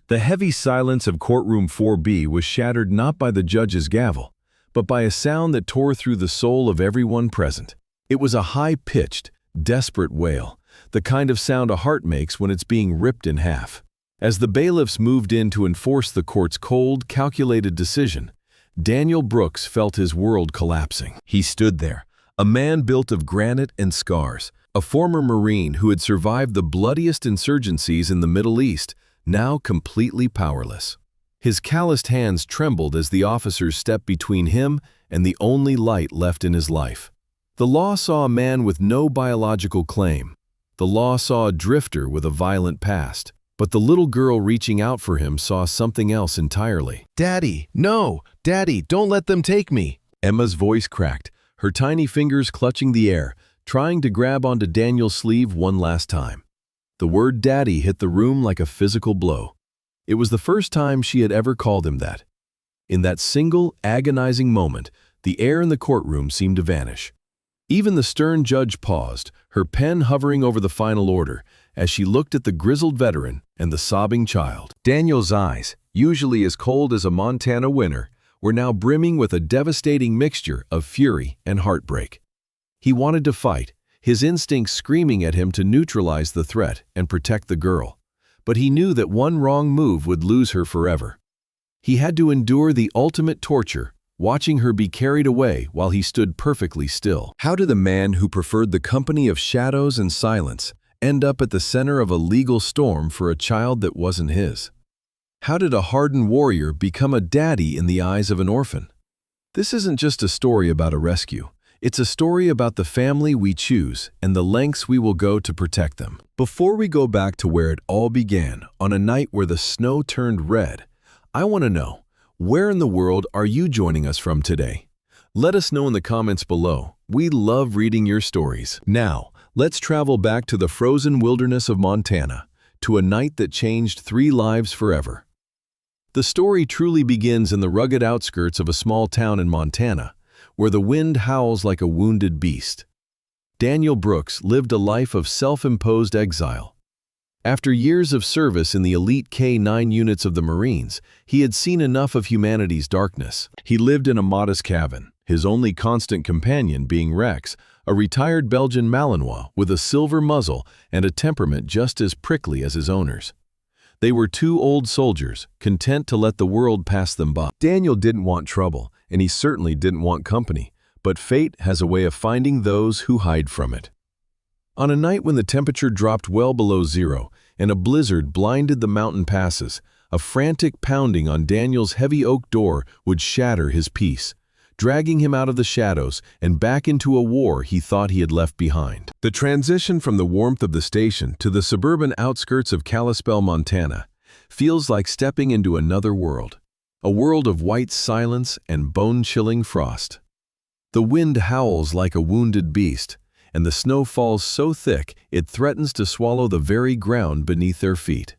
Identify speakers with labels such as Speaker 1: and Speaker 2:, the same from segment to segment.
Speaker 1: The heavy silence of courtroom 4B was shattered not by the judge's gavel, but by a sound that tore through the soul of everyone present. It was a high-pitched, desperate wail, the kind of sound a heart makes when it's being ripped in half. As the bailiffs moved in to enforce the court's cold, calculated decision, Daniel Brooks felt his world collapsing. He stood there, a man built of granite and scars, a former Marine who had survived the bloodiest insurgencies in the Middle East, now completely powerless. His calloused hands trembled as the officers stepped between him and the only light left in his life. The law saw a man with no biological claim. The law saw a drifter with a violent past. But the little girl reaching out for him saw something else entirely. "Daddy, no! Daddy, don't let them take me!" Emma's voice cracked, her tiny fingers clutching the air, trying to grab onto Daniel's sleeve one last time. The word daddy hit the room like a physical blow. It was the first time she had ever called him that. In that single, agonizing moment, the air in the courtroom seemed to vanish. Even the stern judge paused, her pen hovering over the final order, as she looked at the grizzled veteran and the sobbing child. Daniel's eyes, usually as cold as a Montana winter, were now brimming with a devastating mixture of fury and heartbreak. He wanted to fight, his instincts screaming at him to neutralize the threat and protect the girl. But he knew that one wrong move would lose her forever. He had to endure the ultimate torture, watching her be carried away while he stood perfectly still. How did the man who preferred the company of shadows and silence end up at the center of a legal storm for a child that wasn't his? How did a hardened warrior become a daddy in the eyes of an orphan? This isn't just a story about a rescue. It's a story about the family we choose and the lengths we will go to protect them. Before we go back to where it all began, on a night where the snow turned red, I want to know, where in the world are you joining us from today? Let us know in the comments below. We love reading your stories. Now, let's travel back to the frozen wilderness of Montana, to a night that changed 3 lives forever. The story truly begins in the rugged outskirts of a small town in Montana, where the wind howls like a wounded beast. Daniel Brooks lived a life of self-imposed exile. After years of service in the elite K-9 units of the Marines, he had seen enough of humanity's darkness. He lived in a modest cabin, his only constant companion being Rex, a retired Belgian Malinois with a silver muzzle and a temperament just as prickly as his owner's. They were 2 old soldiers, content to let the world pass them by. Daniel didn't want trouble, and he certainly didn't want company, but fate has a way of finding those who hide from it. On a night when the temperature dropped well below zero and a blizzard blinded the mountain passes, a frantic pounding on Daniel's heavy oak door would shatter his peace, dragging him out of the shadows and back into a war he thought he had left behind. The transition from the warmth of the station to the suburban outskirts of Kalispell, Montana, feels like stepping into another world, a world of white silence and bone-chilling frost. The wind howls like a wounded beast, and the snow falls so thick it threatens to swallow the very ground beneath their feet.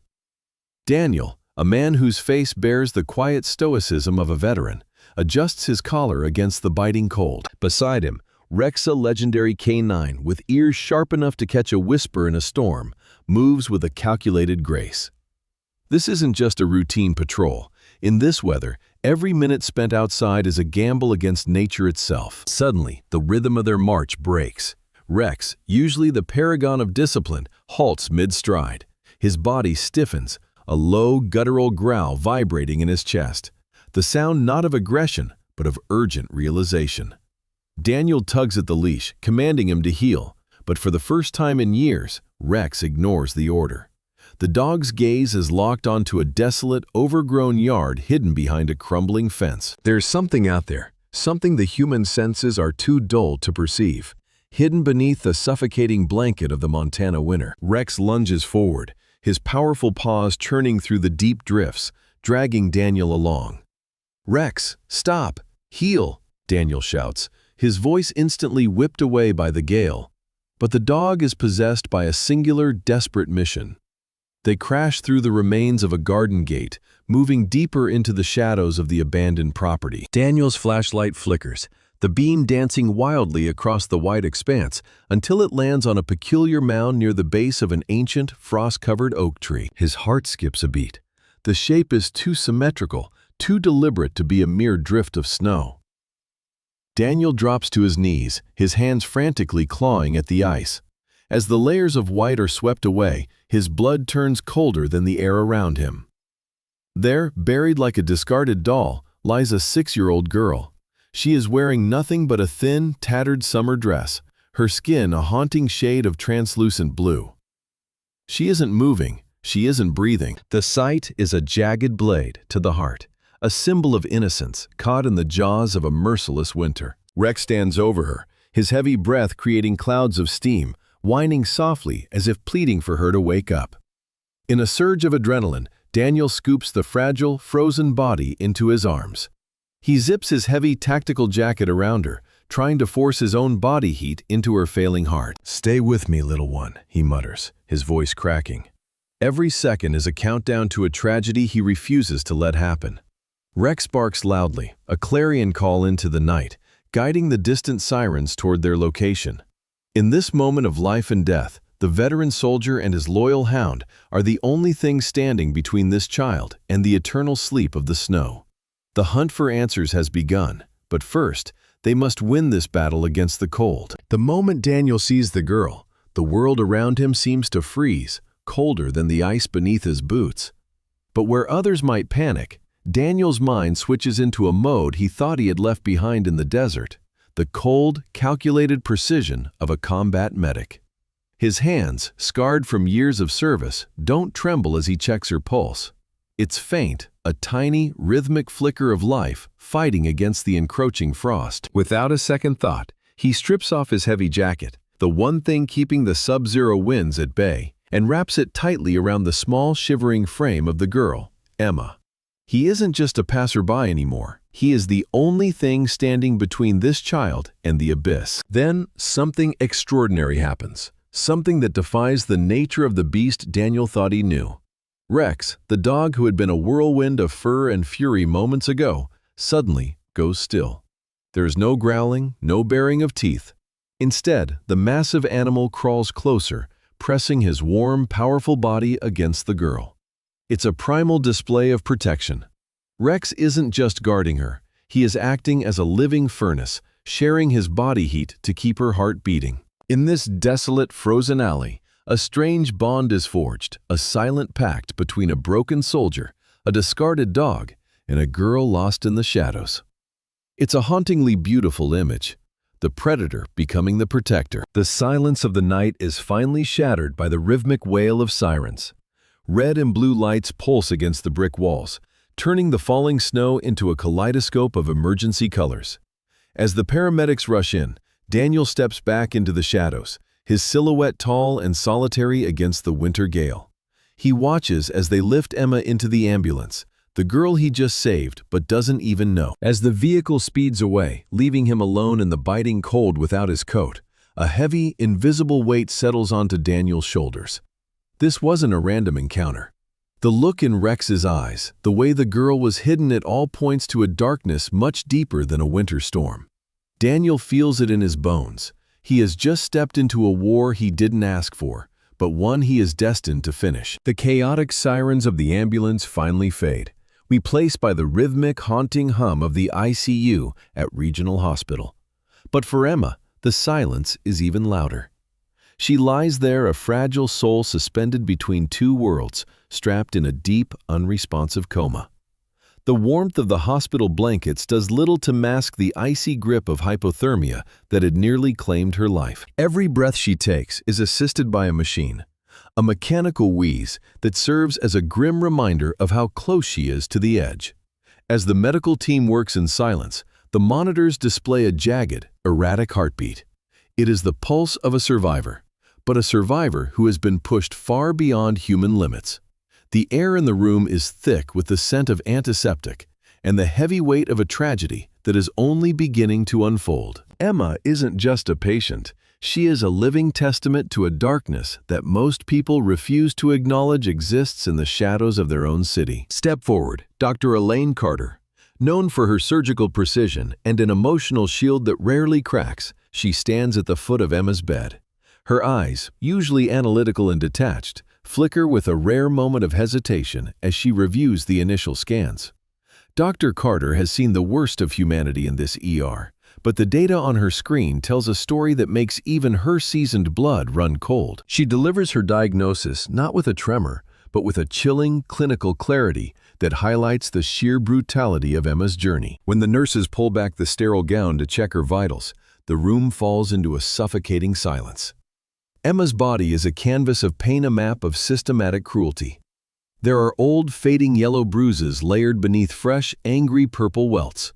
Speaker 1: Daniel, a man whose face bears the quiet stoicism of a veteran, adjusts his collar against the biting cold. Beside him, Rex, a legendary K-9 with ears sharp enough to catch a whisper in a storm, moves with a calculated grace. This isn't just a routine patrol. In this weather, every minute spent outside is a gamble against nature itself. Suddenly, the rhythm of their march breaks. Rex, usually the paragon of discipline, halts mid-stride. His body stiffens, a low, guttural growl vibrating in his chest. The sound not of aggression, but of urgent realization. Daniel tugs at the leash, commanding him to heel, but for the first time in years, Rex ignores the order. The dog's gaze is locked onto a desolate, overgrown yard hidden behind a crumbling fence. There's something out there, something the human senses are too dull to perceive, hidden beneath the suffocating blanket of the Montana winter. Rex lunges forward, his powerful paws churning through the deep drifts, dragging Daniel along. "Rex, stop! Heel!" Daniel shouts, his voice instantly whipped away by the gale. But the dog is possessed by a singular, desperate mission. They crash through the remains of a garden gate, moving deeper into the shadows of the abandoned property. Daniel's flashlight flickers, the beam dancing wildly across the wide expanse until it lands on a peculiar mound near the base of an ancient, frost-covered oak tree. His heart skips a beat. The shape is too symmetrical, too deliberate to be a mere drift of snow. Daniel drops to his knees, his hands frantically clawing at the ice. As the layers of white are swept away, his blood turns colder than the air around him. There, buried like a discarded doll, lies a 6-year-old girl. She is wearing nothing but a thin, tattered summer dress, her skin a haunting shade of translucent blue. She isn't moving, she isn't breathing. The sight is a jagged blade to the heart, a symbol of innocence caught in the jaws of a merciless winter. Rex stands over her, his heavy breath creating clouds of steam, whining softly as if pleading for her to wake up. In a surge of adrenaline, Daniel scoops the fragile, frozen body into his arms. He zips his heavy tactical jacket around her, trying to force his own body heat into her failing heart. "Stay with me, little one," he mutters, his voice cracking. Every second is a countdown to a tragedy he refuses to let happen. Rex barks loudly, a clarion call into the night, guiding the distant sirens toward their location. In this moment of life and death, the veteran soldier and his loyal hound are the only things standing between this child and the eternal sleep of the snow. The hunt for answers has begun, but first, they must win this battle against the cold. The moment Daniel sees the girl, the world around him seems to freeze, colder than the ice beneath his boots. But where others might panic, Daniel's mind switches into a mode he thought he had left behind in the desert, the cold, calculated precision of a combat medic. His hands, scarred from years of service, don't tremble as he checks her pulse. It's faint, a tiny, rhythmic flicker of life fighting against the encroaching frost. Without a second thought, he strips off his heavy jacket, the one thing keeping the sub-zero winds at bay, and wraps it tightly around the small, shivering frame of the girl, Emma. He isn't just a passerby anymore. He is the only thing standing between this child and the abyss. Then, something extraordinary happens. Something that defies the nature of the beast Daniel thought he knew. Rex, the dog who had been a whirlwind of fur and fury moments ago, suddenly goes still. There is no growling, no baring of teeth. Instead, the massive animal crawls closer, pressing his warm, powerful body against the girl. It's a primal display of protection. Rex isn't just guarding her. He is acting as a living furnace, sharing his body heat to keep her heart beating. In this desolate, frozen alley, a strange bond is forged, a silent pact between a broken soldier, a discarded dog, and a girl lost in the shadows. It's a hauntingly beautiful image, the predator becoming the protector. The silence of the night is finally shattered by the rhythmic wail of sirens. Red and blue lights pulse against the brick walls, turning the falling snow into a kaleidoscope of emergency colors. As the paramedics rush in, Daniel steps back into the shadows, his silhouette tall and solitary against the winter gale. He watches as they lift Emma into the ambulance, the girl he just saved but doesn't even know. As the vehicle speeds away, leaving him alone in the biting cold without his coat, a heavy, invisible weight settles onto Daniel's shoulders. This wasn't a random encounter. The look in Rex's eyes, the way the girl was hidden at all points to a darkness much deeper than a winter storm. Daniel feels it in his bones. He has just stepped into a war he didn't ask for, but one he is destined to finish. The chaotic sirens of the ambulance finally fade, replaced by the rhythmic, haunting hum of the ICU at Regional Hospital. But for Emma, the silence is even louder. She lies there, a fragile soul suspended between two worlds, strapped in a deep, unresponsive coma. The warmth of the hospital blankets does little to mask the icy grip of hypothermia that had nearly claimed her life. Every breath she takes is assisted by a machine, a mechanical wheeze that serves as a grim reminder of how close she is to the edge. As the medical team works in silence, the monitors display a jagged, erratic heartbeat. It is the pulse of a survivor, but a survivor who has been pushed far beyond human limits. The air in the room is thick with the scent of antiseptic and the heavy weight of a tragedy that is only beginning to unfold. Emma isn't just a patient. She is a living testament to a darkness that most people refuse to acknowledge exists in the shadows of their own city. Step forward, Dr. Elaine Carter. Known for her surgical precision and an emotional shield that rarely cracks, she stands at the foot of Emma's bed. Her eyes, usually analytical and detached, flicker with a rare moment of hesitation as she reviews the initial scans. Dr. Carter has seen the worst of humanity in this ER, but the data on her screen tells a story that makes even her seasoned blood run cold. She delivers her diagnosis not with a tremor, but with a chilling clinical clarity that highlights the sheer brutality of Emma's journey. When the nurses pull back the sterile gown to check her vitals, the room falls into a suffocating silence. Emma's body is a canvas of pain, a map of systematic cruelty. There are old, fading yellow bruises layered beneath fresh, angry purple welts.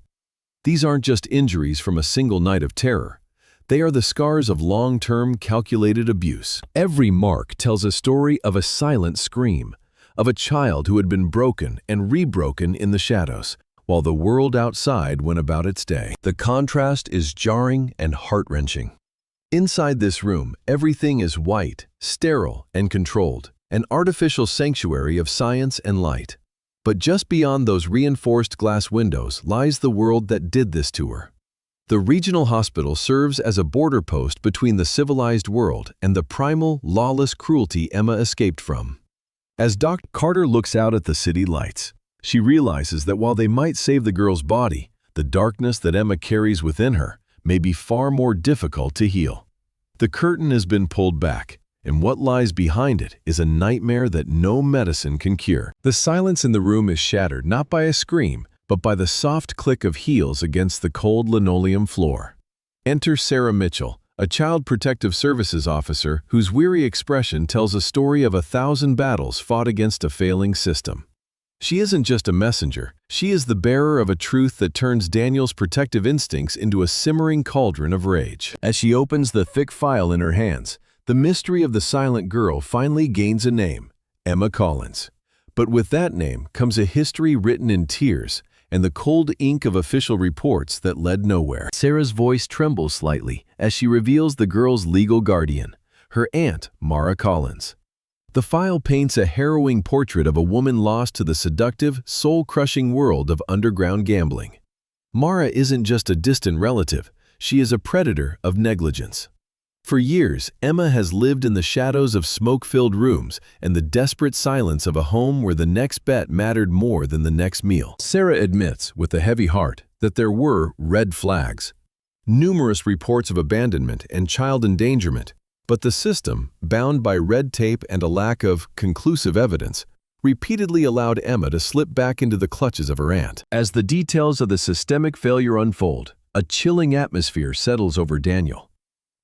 Speaker 1: These aren't just injuries from a single night of terror. They are the scars of long-term, calculated abuse. Every mark tells a story of a silent scream, of a child who had been broken and rebroken in the shadows, while the world outside went about its day. The contrast is jarring and heart-wrenching. Inside this room, everything is white, sterile, and controlled, an artificial sanctuary of science and light. But just beyond those reinforced glass windows lies the world that did this to her. The regional hospital serves as a border post between the civilized world and the primal, lawless cruelty Emma escaped from. As Dr. Carter looks out at the city lights, she realizes that while they might save the girl's body, the darkness that Emma carries within her may be far more difficult to heal. The curtain has been pulled back, and what lies behind it is a nightmare that no medicine can cure. The silence in the room is shattered not by a scream, but by the soft click of heels against the cold linoleum floor. Enter Sarah Mitchell, a Child Protective Services officer whose weary expression tells a story of 1,000 battles fought against a failing system. She isn't just a messenger, she is the bearer of a truth that turns Daniel's protective instincts into a simmering cauldron of rage. As she opens the thick file in her hands, the mystery of the silent girl finally gains a name: Emma Collins. But with that name comes a history written in tears and the cold ink of official reports that led nowhere. Sarah's voice trembles slightly as she reveals the girl's legal guardian, her aunt, Mara Collins. The file paints a harrowing portrait of a woman lost to the seductive, soul-crushing world of underground gambling. Mara isn't just a distant relative, she is a predator of negligence. For years, Emma has lived in the shadows of smoke-filled rooms and the desperate silence of a home where the next bet mattered more than the next meal. Sarah admits, with a heavy heart, that there were red flags. Numerous reports of abandonment and child endangerment, but the system, bound by red tape and a lack of conclusive evidence, repeatedly allowed Emma to slip back into the clutches of her aunt. As the details of the systemic failure unfold, a chilling atmosphere settles over Daniel.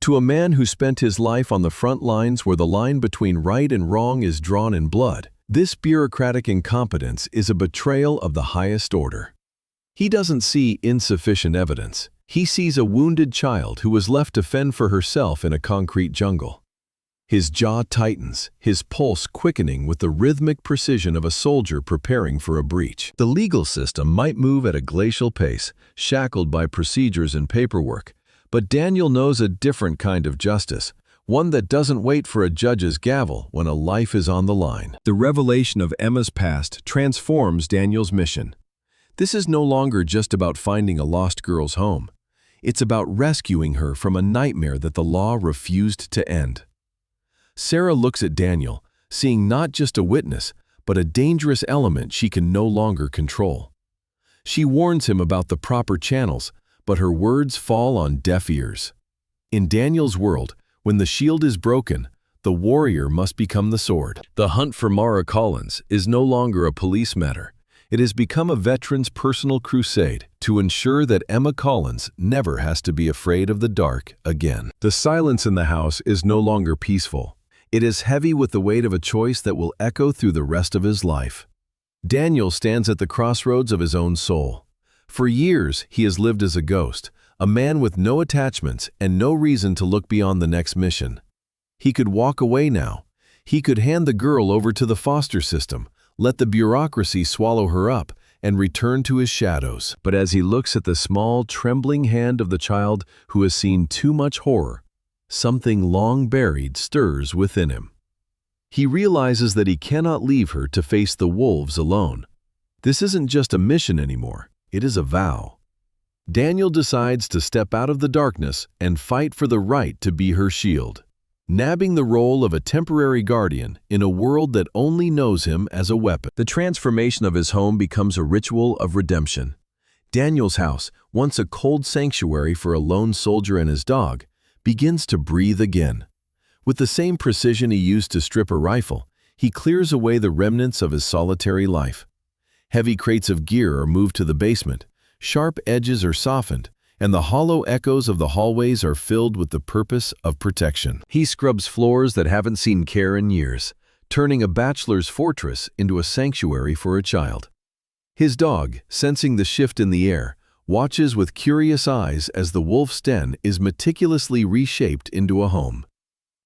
Speaker 1: To a man who spent his life on the front lines where the line between right and wrong is drawn in blood, this bureaucratic incompetence is a betrayal of the highest order. He doesn't see insufficient evidence. He sees a wounded child who was left to fend for herself in a concrete jungle. His jaw tightens, his pulse quickening with the rhythmic precision of a soldier preparing for a breach. The legal system might move at a glacial pace, shackled by procedures and paperwork, but Daniel knows a different kind of justice, one that doesn't wait for a judge's gavel when a life is on the line. The revelation of Emma's past transforms Daniel's mission. This is no longer just about finding a lost girl's home. It's about rescuing her from a nightmare that the law refused to end. Sarah looks at Daniel, seeing not just a witness, but a dangerous element she can no longer control. She warns him about the proper channels, but her words fall on deaf ears. In Daniel's world, when the shield is broken, the warrior must become the sword. The hunt for Mara Collins is no longer a police matter. It has become a veteran's personal crusade to ensure that Emma Collins never has to be afraid of the dark again. The silence in the house is no longer peaceful. It is heavy with the weight of a choice that will echo through the rest of his life. Daniel stands at the crossroads of his own soul. For years, he has lived as a ghost, a man with no attachments and no reason to look beyond the next mission. He could walk away now. He could hand the girl over to the foster system, let the bureaucracy swallow her up, and return to his shadows. But as he looks at the small, trembling hand of the child who has seen too much horror, something long buried stirs within him. He realizes that he cannot leave her to face the wolves alone. This isn't just a mission anymore. It is a vow. Daniel decides to step out of the darkness and fight for the right to be her shield. nabbing the role of a temporary guardian in a world that only knows him as a weapon. The transformation of his home becomes a ritual of redemption. Daniel's house, once a cold sanctuary for a lone soldier and his dog, begins to breathe again. With the same precision he used to strip a rifle, he clears away the remnants of his solitary life. Heavy crates of gear are moved to the basement, sharp edges are softened, and the hollow echoes of the hallways are filled with the purpose of protection. He scrubs floors that haven't seen care in years, turning a bachelor's fortress into a sanctuary for a child. His dog, sensing the shift in the air, watches with curious eyes as the wolf's den is meticulously reshaped into a home.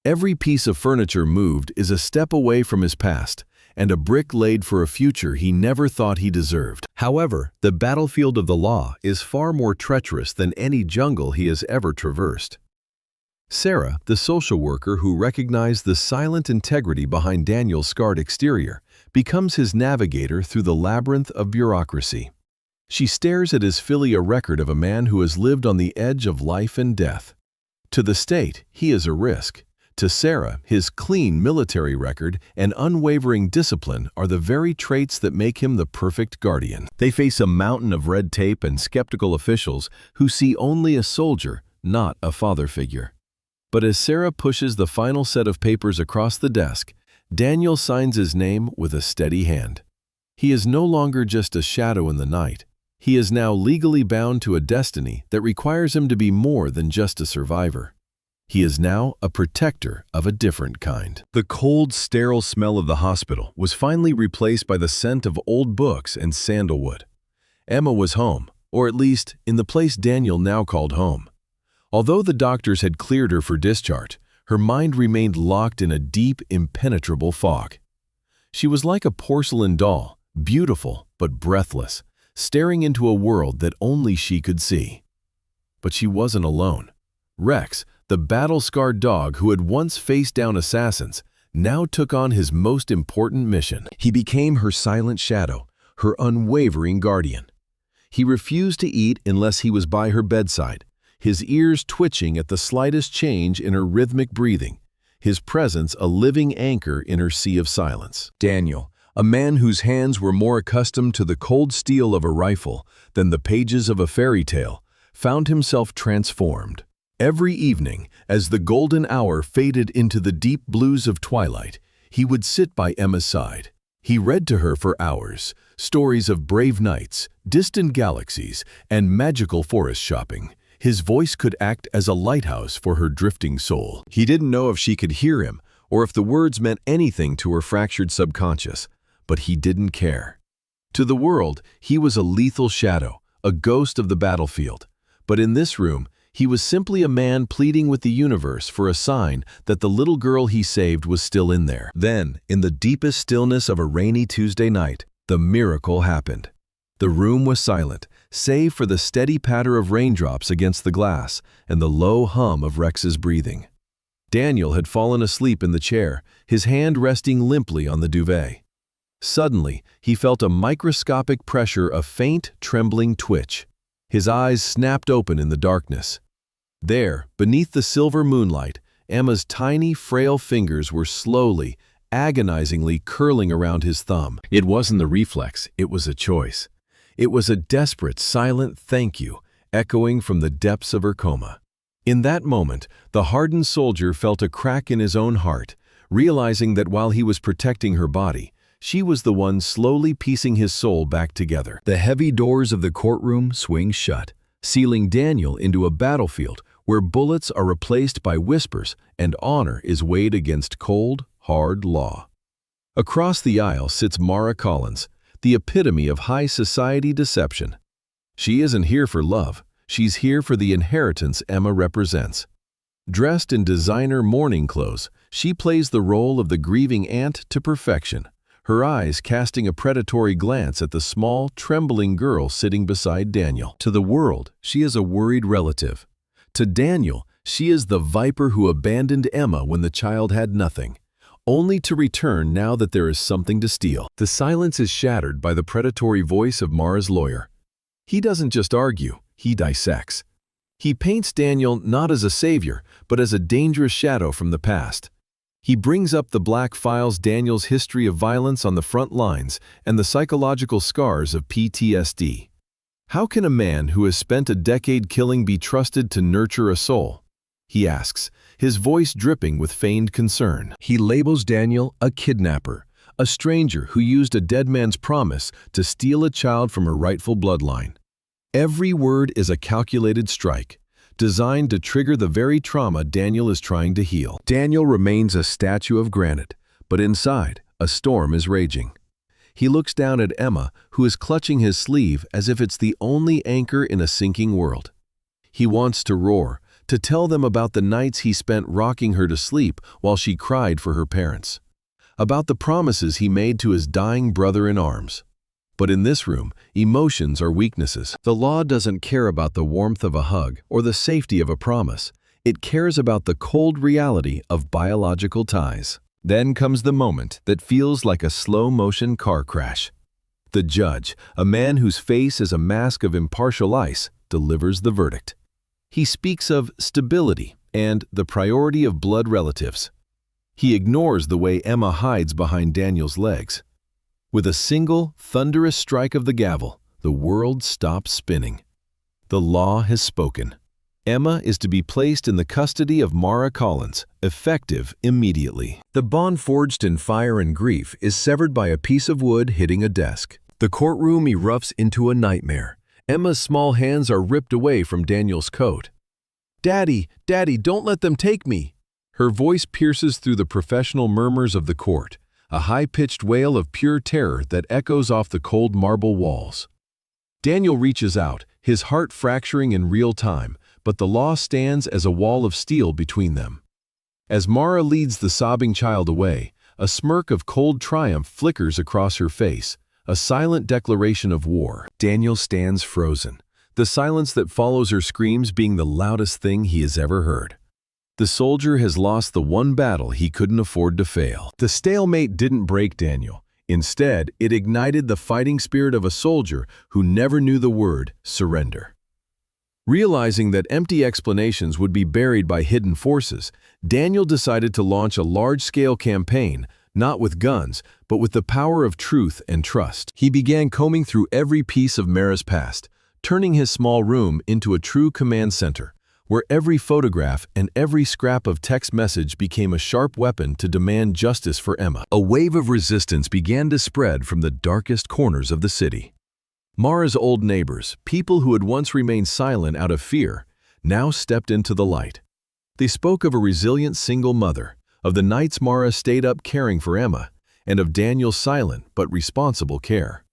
Speaker 1: Every piece of furniture moved is a step away from his past, and a brick laid for a future he never thought he deserved. However, the battlefield of the law is far more treacherous than any jungle he has ever traversed. Sarah, the social worker who recognized the silent integrity behind Daniel's scarred exterior, becomes his navigator through the labyrinth of bureaucracy. She stares at his filial record of a man who has lived on the edge of life and death. To the state, he is a risk. To Sarah, his clean military record and unwavering discipline are the very traits that make him the perfect guardian. They face a mountain of red tape and skeptical officials who see only a soldier, not a father figure. But as Sarah pushes the final set of papers across the desk, Daniel signs his name with a steady hand. He is no longer just a shadow in the night. He is now legally bound to a destiny that requires him to be more than just a survivor. He is now a protector of a different kind. The cold, sterile smell of the hospital was finally replaced by the scent of old books and sandalwood. Emma was home, or at least in the place Daniel now called home. Although the doctors had cleared her for discharge, her mind remained locked in a deep, impenetrable fog. She was like a porcelain doll, beautiful but breathless, staring into a world that only she could see. But she wasn't alone. Rex, the battle-scarred dog who had once faced down assassins, now took on his most important mission. He became her silent shadow, her unwavering guardian. He refused to eat unless he was by her bedside, his ears twitching at the slightest change in her rhythmic breathing, his presence a living anchor in her sea of silence. Daniel, a man whose hands were more accustomed to the cold steel of a rifle than the pages of a fairy tale, found himself transformed. Every evening, as the golden hour faded into the deep blues of twilight, he would sit by Emma's side. He read to her for hours, stories of brave knights, distant galaxies, and magical forest shopping. His voice could act as a lighthouse for her drifting soul. He didn't know if she could hear him, or if the words meant anything to her fractured subconscious, but he didn't care. To the world, he was a lethal shadow, a ghost of the battlefield. But in this room, he was simply a man pleading with the universe for a sign that the little girl he saved was still in there. Then, in the deepest stillness of a rainy Tuesday night, the miracle happened. The room was silent, save for the steady patter of raindrops against the glass and the low hum of Rex's breathing. Daniel had fallen asleep in the chair, his hand resting limply on the duvet. Suddenly, he felt a microscopic pressure, a faint, trembling twitch. His eyes snapped open in the darkness. There, beneath the silver moonlight, Emma's tiny, frail fingers were slowly, agonizingly curling around his thumb. It wasn't a reflex, it was a choice. It was a desperate, silent thank you, echoing from the depths of her coma. In that moment, the hardened soldier felt a crack in his own heart, realizing that while he was protecting her body, she was the one slowly piecing his soul back together. The heavy doors of the courtroom swing shut, sealing Daniel into a battlefield where bullets are replaced by whispers and honor is weighed against cold, hard law. Across the aisle sits Mara Collins, the epitome of high society deception. She isn't here for love, she's here for the inheritance Emma represents. Dressed in designer mourning clothes, she plays the role of the grieving aunt to perfection, her eyes casting a predatory glance at the small, trembling girl sitting beside Daniel. To the world, she is a worried relative. To Daniel, she is the viper who abandoned Emma when the child had nothing, only to return now that there is something to steal. The silence is shattered by the predatory voice of Mara's lawyer. He doesn't just argue, he dissects. He paints Daniel not as a savior, but as a dangerous shadow from the past. He brings up the black files Daniel's history of violence on the front lines and the psychological scars of PTSD. How can a man who has spent a decade killing be trusted to nurture a soul? He asks, his voice dripping with feigned concern. He labels Daniel a kidnapper, a stranger who used a dead man's promise to steal a child from her rightful bloodline. Every word is a calculated strike, designed to trigger the very trauma Daniel is trying to heal. Daniel remains a statue of granite, but inside, a storm is raging. He looks down at Emma, who is clutching his sleeve as if it's the only anchor in a sinking world. He wants to roar, to tell them about the nights he spent rocking her to sleep while she cried for her parents, about the promises he made to his dying brother in arms. But in this room, emotions are weaknesses. The law doesn't care about the warmth of a hug or the safety of a promise. It cares about the cold reality of biological ties. Then comes the moment that feels like a slow-motion car crash. The judge, a man whose face is a mask of impartial ice, delivers the verdict. He speaks of stability and the priority of blood relatives. He ignores the way Emma hides behind Daniel's legs. With a single, thunderous strike of the gavel, the world stops spinning. The law has spoken. Emma is to be placed in the custody of Mara Collins, effective immediately. The bond forged in fire and grief is severed by a piece of wood hitting a desk. The courtroom erupts into a nightmare. Emma's small hands are ripped away from Daniel's coat. "Daddy, Daddy, don't let them take me!" Her voice pierces through the professional murmurs of the court, a high-pitched wail of pure terror that echoes off the cold marble walls. Daniel reaches out, his heart fracturing in real time, but the law stands as a wall of steel between them. As Mara leads the sobbing child away, a smirk of cold triumph flickers across her face, a silent declaration of war. Daniel stands frozen, the silence that follows her screams being the loudest thing he has ever heard. The soldier has lost the one battle he couldn't afford to fail. The stalemate didn't break Daniel. Instead, it ignited the fighting spirit of a soldier who never knew the word surrender. Realizing that empty explanations would be buried by hidden forces, Daniel decided to launch a large-scale campaign, not with guns, but with the power of truth and trust. He began combing through every piece of Mara's past, turning his small room into a true command center, where every photograph and every scrap of text message became a sharp weapon to demand justice for Emma. A wave of resistance began to spread from the darkest corners of the city. Mara's old neighbors, people who had once remained silent out of fear, now stepped into the light. They spoke of a resilient single mother, of the nights Mara stayed up caring for Emma, and of Daniel's silent but responsible care.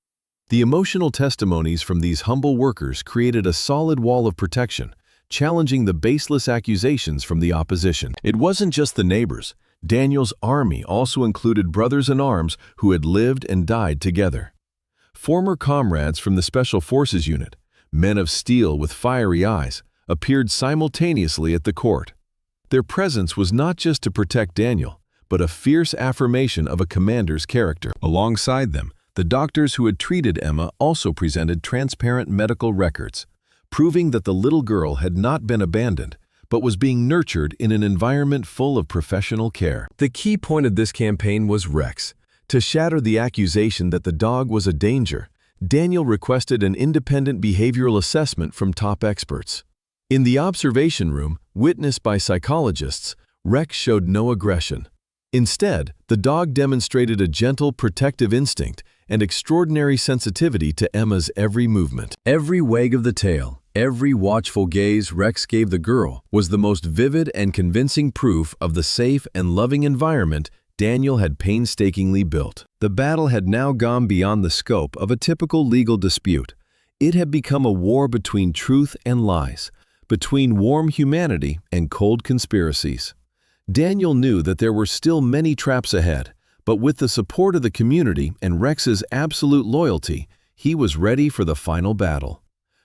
Speaker 1: The emotional testimonies from these humble workers created a solid wall of protection, challenging the baseless accusations from the opposition. It wasn't just the neighbors. Daniel's army also included brothers-in-arms who had lived and died together. Former comrades from the Special Forces Unit, men of steel with fiery eyes, appeared simultaneously at the court. Their presence was not just to protect Daniel, but a fierce affirmation of a commander's character. Alongside them, the doctors who had treated Emma also presented transparent medical records, proving that the little girl had not been abandoned, but was being nurtured in an environment full of professional care. The key point of this campaign was Rex. To shatter the accusation that the dog was a danger, Daniel requested an independent behavioral assessment from top experts. In the observation room, witnessed by psychologists, Rex showed no aggression. Instead, the dog demonstrated a gentle, protective instinct and extraordinary sensitivity to Emma's every movement. Every wag of the tail, every watchful gaze Rex gave the girl was the most vivid and convincing proof of the safe and loving environment Daniel had painstakingly built. The battle had now gone beyond the scope of a typical legal dispute. It had become a war between truth and lies, between warm humanity and cold conspiracies. Daniel knew that there were still many traps ahead, but with the support of the community and Rex's absolute loyalty, he was ready for the final battle.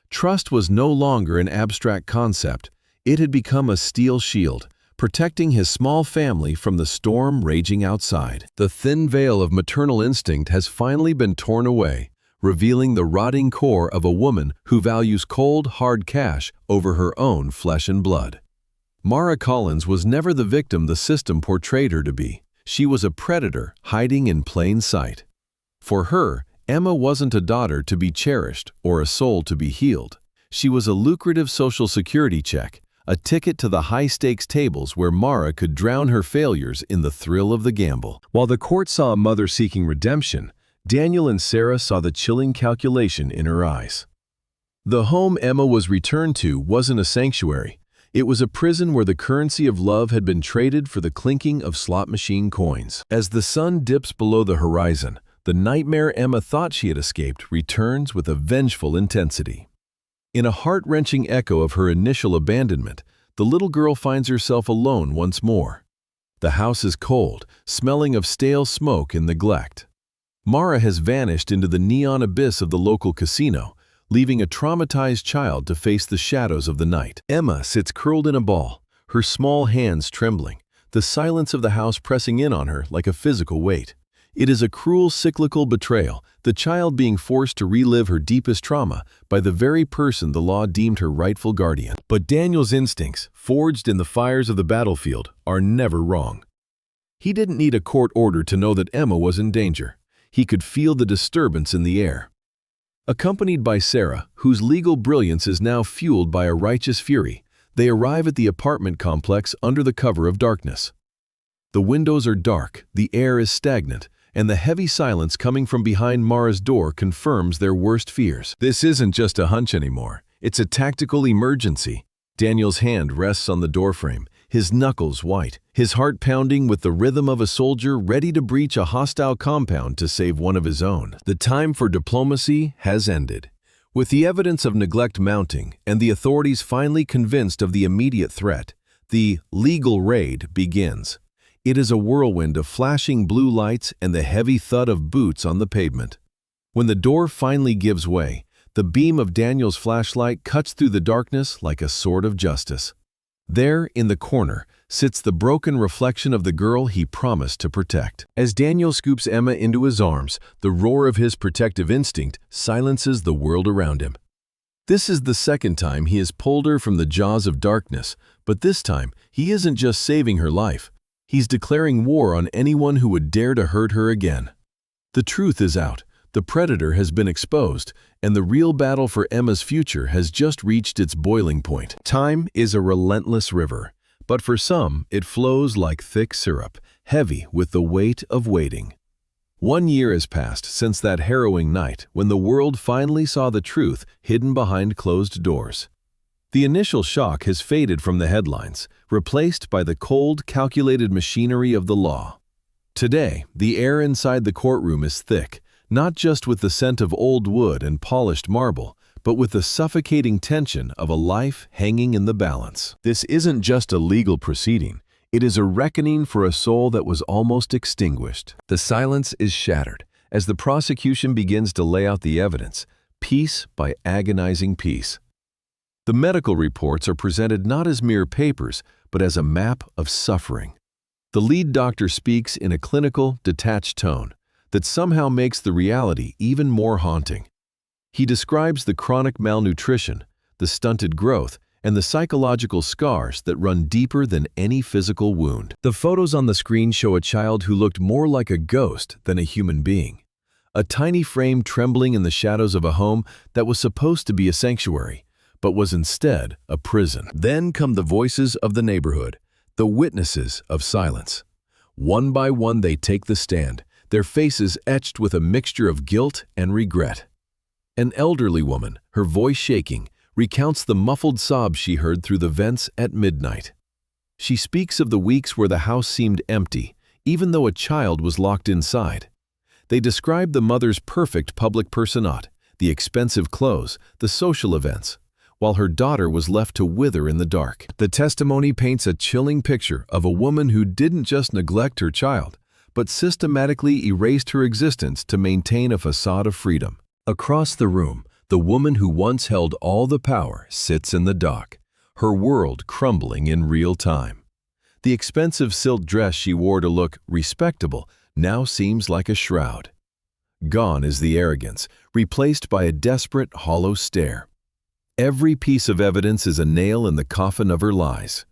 Speaker 1: Trust was no longer an abstract concept. It had become a steel shield, protecting his small family from the storm raging outside. The thin veil of maternal instinct has finally been torn away. revealing the rotting core of a woman who values cold, hard cash over her own flesh and blood. Mara Collins was never the victim the system portrayed her to be. She was a predator hiding in plain sight. For her, Emma wasn't a daughter to be cherished or a soul to be healed. She was a lucrative social security check, a ticket to the high-stakes tables where Mara could drown her failures in the thrill of the gamble. While the court saw a mother seeking redemption, Daniel and Sarah saw the chilling calculation in her eyes. The home Emma was returned to wasn't a sanctuary. It was a prison where the currency of love had been traded for the clinking of slot machine coins. As the sun dips below the horizon, the nightmare Emma thought she had escaped returns with a vengeful intensity. In a heart-wrenching echo of her initial abandonment, the little girl finds herself alone once more. The house is cold, smelling of stale smoke and neglect. Mara has vanished into the neon abyss of the local casino, leaving a traumatized child to face the shadows of the night. Emma sits curled in a ball, her small hands trembling, the silence of the house pressing in on her like a physical weight. It is a cruel cyclical betrayal, the child being forced to relive her deepest trauma by the very person the law deemed her rightful guardian. But Daniel's instincts, forged in the fires of the battlefield, are never wrong. He didn't need a court order to know that Emma was in danger. He could feel the disturbance in the air. Accompanied by Sarah, whose legal brilliance is now fueled by a righteous fury, they arrive at the apartment complex under the cover of darkness. The windows are dark, the air is stagnant, and the heavy silence coming from behind Mara's door confirms their worst fears. This isn't just a hunch anymore. It's a tactical emergency. Daniel's hand rests on the doorframe, his knuckles white, his heart pounding with the rhythm of a soldier ready to breach a hostile compound to save one of his own. The time for diplomacy has ended. With the evidence of neglect mounting and the authorities finally convinced of the immediate threat, the legal raid begins. It is a whirlwind of flashing blue lights and the heavy thud of boots on the pavement. When the door finally gives way, the beam of Daniel's flashlight cuts through the darkness like a sword of justice. There, in the corner, sits the broken reflection of the girl he promised to protect. As Daniel scoops Emma into his arms, the roar of his protective instinct silences the world around him. This is the second time he has pulled her from the jaws of darkness, but this time he isn't just saving her life. He's declaring war on anyone who would dare to hurt her again. The truth is out, the predator has been exposed, and the real battle for Emma's future has just reached its boiling point. Time is a relentless river, but for some it flows like thick syrup, heavy with the weight of waiting. 1 year has passed since that harrowing night when the world finally saw the truth hidden behind closed doors. The initial shock has faded from the headlines, replaced by the cold, calculated machinery of the law. Today, the air inside the courtroom is thick, not just with the scent of old wood and polished marble, but with the suffocating tension of a life hanging in the balance. This isn't just a legal proceeding. It is a reckoning for a soul that was almost extinguished. The silence is shattered as the prosecution begins to lay out the evidence, piece by agonizing piece. The medical reports are presented not as mere papers, but as a map of suffering. The lead doctor speaks in a clinical, detached tone that somehow makes the reality even more haunting. He describes the chronic malnutrition, the stunted growth, and the psychological scars that run deeper than any physical wound. The photos on the screen show a child who looked more like a ghost than a human being. A tiny frame trembling in the shadows of a home that was supposed to be a sanctuary, but was instead a prison. Then come the voices of the neighborhood, the witnesses of silence. One by one they take the stand, their faces etched with a mixture of guilt and regret. An elderly woman, her voice shaking, recounts the muffled sobs she heard through the vents at midnight. She speaks of the weeks where the house seemed empty, even though a child was locked inside. They describe the mother's perfect public persona, the expensive clothes, the social events, while her daughter was left to wither in the dark. The testimony paints a chilling picture of a woman who didn't just neglect her child, but systematically erased her existence to maintain a facade of freedom. Across the room, the woman who once held all the power sits in the dock, her world crumbling in real time. The expensive silk dress she wore to look respectable now seems like a shroud. Gone is the arrogance, replaced by a desperate, hollow stare. Every piece of evidence is a nail in the coffin of her lies.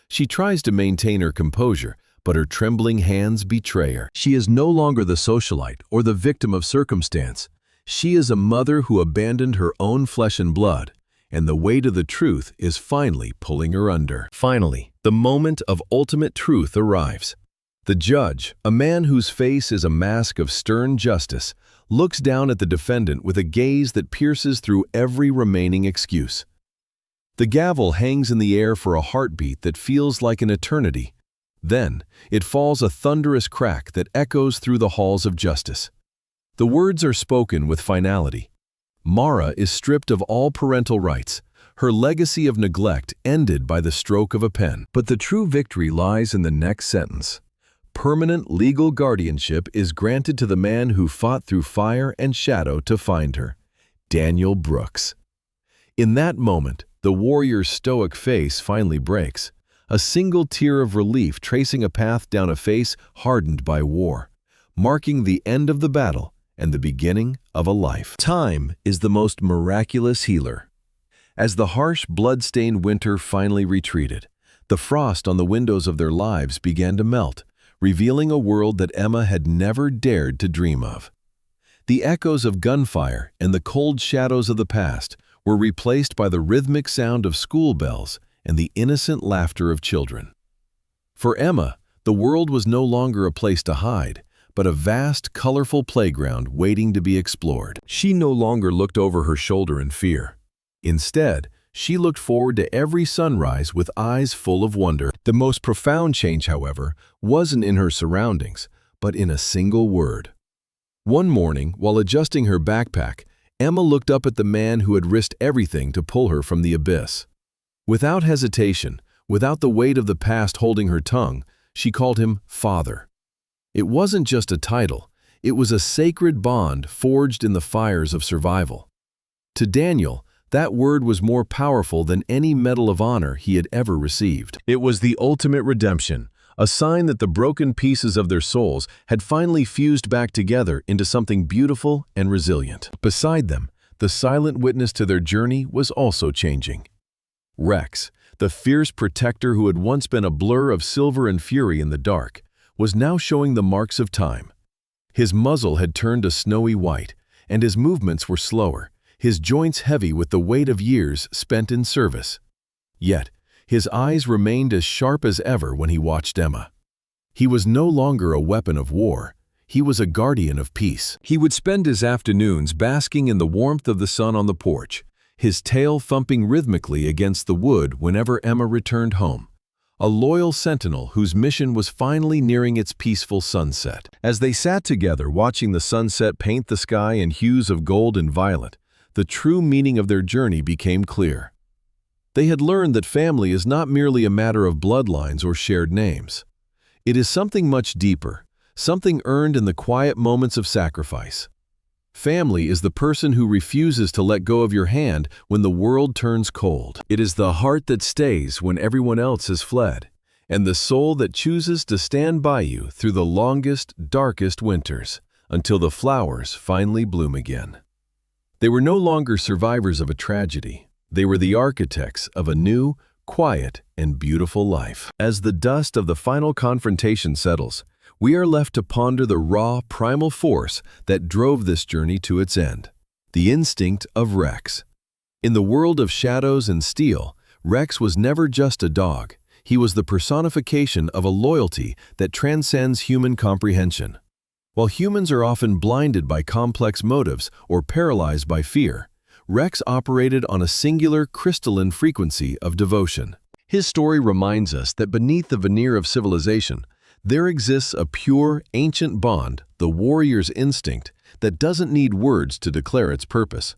Speaker 1: She tries to maintain her composure, but her trembling hands betray her. She is no longer the socialite or the victim of circumstance. She is a mother who abandoned her own flesh and blood, and the weight of the truth is finally pulling her under. Finally, the moment of ultimate truth arrives. The judge, a man whose face is a mask of stern justice, looks down at the defendant with a gaze that pierces through every remaining excuse. The gavel hangs in the air for a heartbeat that feels like an eternity. Then, it falls a thunderous crack that echoes through the halls of justice. The words are spoken with finality. Mara is stripped of all parental rights, her legacy of neglect ended by the stroke of a pen. But the true victory lies in the next sentence. Permanent legal guardianship is granted to the man who fought through fire and shadow to find her, Daniel Brooks. In that moment, the warrior's stoic face finally breaks, a single tear of relief tracing a path down a face hardened by war, marking the end of the battle and the beginning of a life. Time is the most miraculous healer. As the harsh, blood-stained winter finally retreated, the frost on the windows of their lives began to melt, revealing a world that Emma had never dared to dream of. The echoes of gunfire and the cold shadows of the past were replaced by the rhythmic sound of school bells and the innocent laughter of children. For Emma, the world was no longer a place to hide, but a vast, colorful playground waiting to be explored. She no longer looked over her shoulder in fear. Instead, she looked forward to every sunrise with eyes full of wonder. The most profound change, however, wasn't in her surroundings, but in a single word. One morning, while adjusting her backpack, Emma looked up at the man who had risked everything to pull her from the abyss. Without hesitation, without the weight of the past holding her tongue, she called him Father. It wasn't just a title, it was a sacred bond forged in the fires of survival. To Daniel, that word was more powerful than any medal of honor he had ever received. It was the ultimate redemption, a sign that the broken pieces of their souls had finally fused back together into something beautiful and resilient. Beside them, the silent witness to their journey was also changing. Rex, the fierce protector who had once been a blur of silver and fury in the dark, was now showing the marks of time. His muzzle had turned a snowy white, and his movements were slower, his joints heavy with the weight of years spent in service. Yet, his eyes remained as sharp as ever when he watched Emma. He was no longer a weapon of war, he was a guardian of peace. He would spend his afternoons basking in the warmth of the sun on the porch, his tail thumping rhythmically against the wood whenever Emma returned home. A loyal sentinel whose mission was finally nearing its peaceful sunset. As they sat together watching the sunset paint the sky in hues of gold and violet, the true meaning of their journey became clear. They had learned that family is not merely a matter of bloodlines or shared names. It is something much deeper, something earned in the quiet moments of sacrifice. Family is the person who refuses to let go of your hand when the world turns cold. It is the heart that stays when everyone else has fled, and the soul that chooses to stand by you through the longest, darkest winters, until the flowers finally bloom again. They were no longer survivors of a tragedy. They were the architects of a new, quiet, and beautiful life. As the dust of the final confrontation settles, we are left to ponder the raw, primal force that drove this journey to its end, the instinct of Rex. In the world of shadows and steel, Rex was never just a dog. He was the personification of a loyalty that transcends human comprehension. While humans are often blinded by complex motives or paralyzed by fear, Rex operated on a singular, crystalline frequency of devotion. His story reminds us that beneath the veneer of civilization, there exists a pure, ancient bond, the warrior's instinct, that doesn't need words to declare its purpose.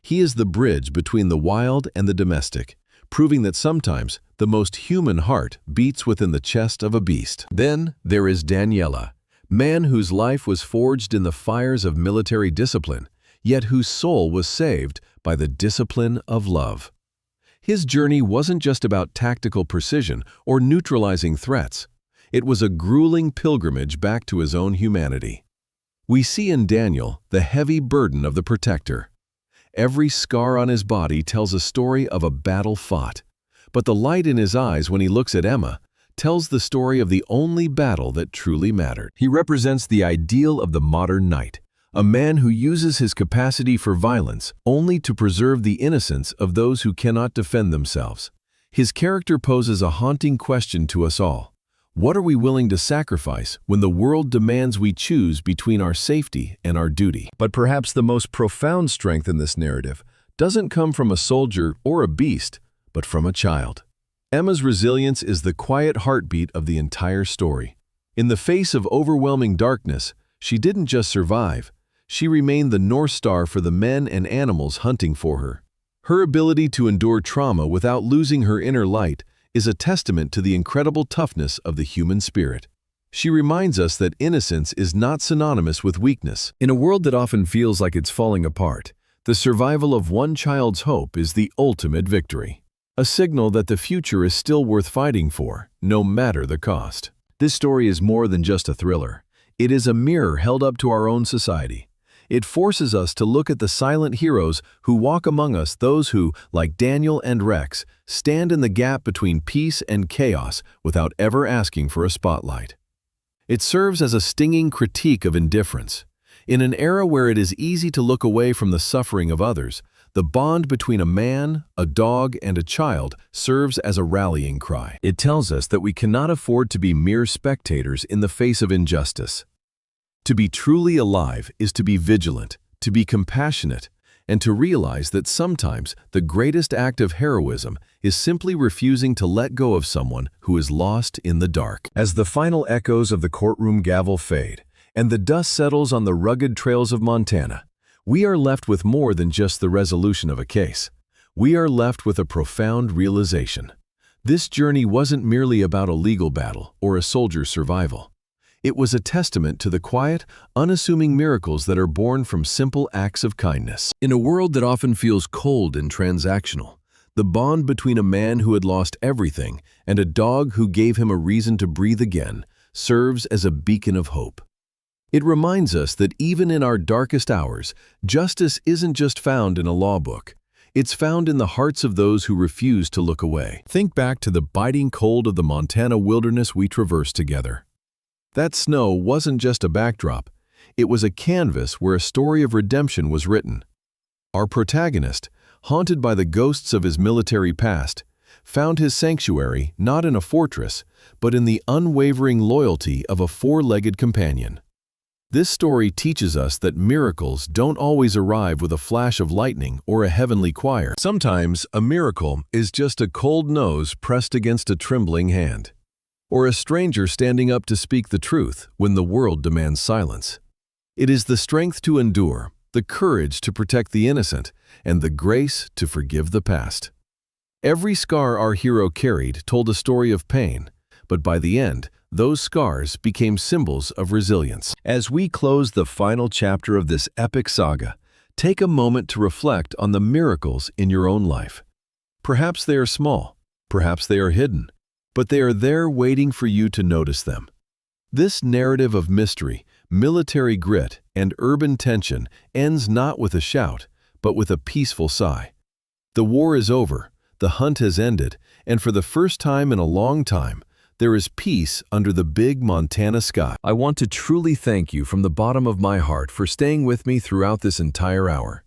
Speaker 1: He is the bridge between the wild and the domestic, proving that sometimes the most human heart beats within the chest of a beast. Then there is Daniela, man whose life was forged in the fires of military discipline, yet whose soul was saved by the discipline of love. His journey wasn't just about tactical precision or neutralizing threats. It was a grueling pilgrimage back to his own humanity. We see in Daniel the heavy burden of the protector. Every scar on his body tells a story of a battle fought, but the light in his eyes when he looks at Emma tells the story of the only battle that truly mattered. He represents the ideal of the modern knight, a man who uses his capacity for violence only to preserve the innocence of those who cannot defend themselves. His character poses a haunting question to us all. What are we willing to sacrifice when the world demands we choose between our safety and our duty? But perhaps the most profound strength in this narrative doesn't come from a soldier or a beast, but from a child. Emma's resilience is the quiet heartbeat of the entire story. In the face of overwhelming darkness, she didn't just survive, she remained the North Star for the men and animals hunting for her. Her ability to endure trauma without losing her inner light is a testament to the incredible toughness of the human spirit. She reminds us that innocence is not synonymous with weakness. In a world that often feels like it's falling apart, the survival of one child's hope is the ultimate victory. A signal that the future is still worth fighting for, no matter the cost. This story is more than just a thriller. It is a mirror held up to our own society. It forces us to look at the silent heroes who walk among us, those who, like Daniel and Rex, stand in the gap between peace and chaos without ever asking for a spotlight. It serves as a stinging critique of indifference. In an era where it is easy to look away from the suffering of others, the bond between a man, a dog, and a child serves as a rallying cry. It tells us that we cannot afford to be mere spectators in the face of injustice. To be truly alive is to be vigilant, to be compassionate, and to realize that sometimes the greatest act of heroism is simply refusing to let go of someone who is lost in the dark. As the final echoes of the courtroom gavel fade, and the dust settles on the rugged trails of Montana, we are left with more than just the resolution of a case. We are left with a profound realization. This journey wasn't merely about a legal battle or a soldier's survival. It was a testament to the quiet, unassuming miracles that are born from simple acts of kindness. In a world that often feels cold and transactional, the bond between a man who had lost everything and a dog who gave him a reason to breathe again serves as a beacon of hope. It reminds us that even in our darkest hours, justice isn't just found in a law book. It's found in the hearts of those who refuse to look away. Think back to the biting cold of the Montana wilderness we traversed together. That snow wasn't just a backdrop, it was a canvas where a story of redemption was written. Our protagonist, haunted by the ghosts of his military past, found his sanctuary not in a fortress, but in the unwavering loyalty of a four-legged companion. This story teaches us that miracles don't always arrive with a flash of lightning or a heavenly choir. Sometimes a miracle is just a cold nose pressed against a trembling hand, or a stranger standing up to speak the truth when the world demands silence. It is the strength to endure, the courage to protect the innocent, and the grace to forgive the past. Every scar our hero carried told a story of pain, but by the end, those scars became symbols of resilience. As we close the final chapter of this epic saga, take a moment to reflect on the miracles in your own life. Perhaps they are small, perhaps they are hidden, but they are there waiting for you to notice them. This narrative of mystery, military grit, and urban tension ends not with a shout, but with a peaceful sigh. The war is over, the hunt has ended, and for the first time in a long time, there is peace under the big Montana sky. I want to truly thank you from the bottom of my heart for staying with me throughout this entire hour.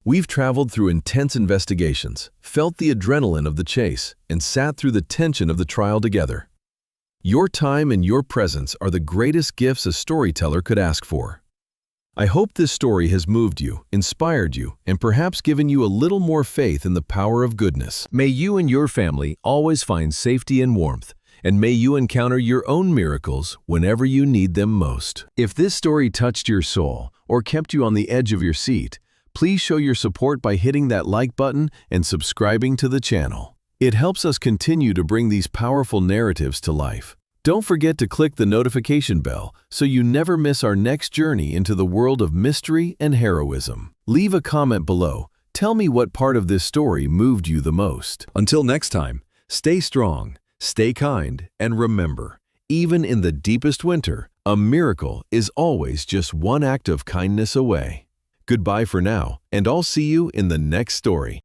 Speaker 1: We've traveled through intense investigations, felt the adrenaline of the chase, and sat through the tension of the trial together. Your time and your presence are the greatest gifts a storyteller could ask for. I hope this story has moved you, inspired you, and perhaps given you a little more faith in the power of goodness. May you and your family always find safety and warmth, and may you encounter your own miracles whenever you need them most. If this story touched your soul or kept you on the edge of your seat, please show your support by hitting that like button and subscribing to the channel. It helps us continue to bring these powerful narratives to life. Don't forget to click the notification bell so you never miss our next journey into the world of mystery and heroism. Leave a comment below. Tell me what part of this story moved you the most. Until next time, stay strong, stay kind, and remember, Even in the deepest winter, a miracle is always just one act of kindness away. Goodbye for now, and I'll see you in the next story.